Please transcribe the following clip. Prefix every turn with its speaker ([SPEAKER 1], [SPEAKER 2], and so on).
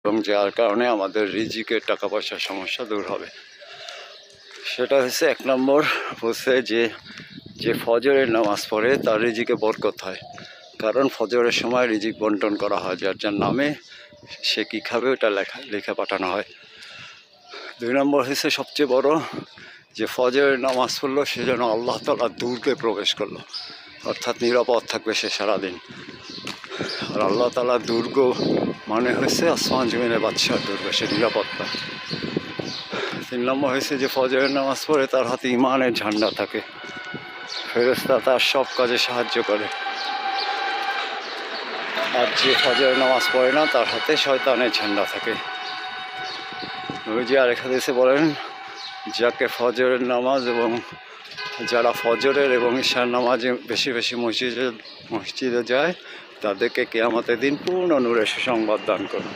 [SPEAKER 1] এবং যার কারণে আমাদের রিজিকের টাকা পয়সার সমস্যা দূর হবে। সেটা হচ্ছে 1 নম্বর বলছে যে ফজরের নামাজ পড়ে তার রিজিকে বরকত হয়, কারণ ফজরের সময় রিজিক বন্টন করা হয়, যার যার নামে সে কী খাবে ওটা লেখা পাঠানো হয়। 2 নম্বর হচ্ছে সবচেয়ে বড়, যে ফজরের নামাজ পড়লো সে যেন আল্লাহ তাআলার দুর্গে প্রবেশ করলো, অর্থাৎ নিরাপদ থাকবে সে সারাদিন। আর আল্লাহ তাআলার দুর্গ মানে হচ্ছে আসমান জমিনের বাদশার দুর্গ, সে নিরাপত্তা। 3 নম্বর হয়েছে যে ফজরের নামাজ পড়ে তার হাতে ইমানের ঝান্ডা থাকে, ফেরেশতা তার সব কাজে সাহায্য করে। আর যে ফজরের নামাজ পড়ে না তার হাতে শয়তানের ঝান্ডা থাকে। নবীজি আরেক হাদিসে বলেন, যাকে ফজরের নামাজ এবং যারা ফজরের এবং ঈশার নামাজে বেশি বেশি মসজিদে যায় তাদেরকে কিয়ামতের দিন পূর্ণ নূরের সুসংবাদ দান করুন।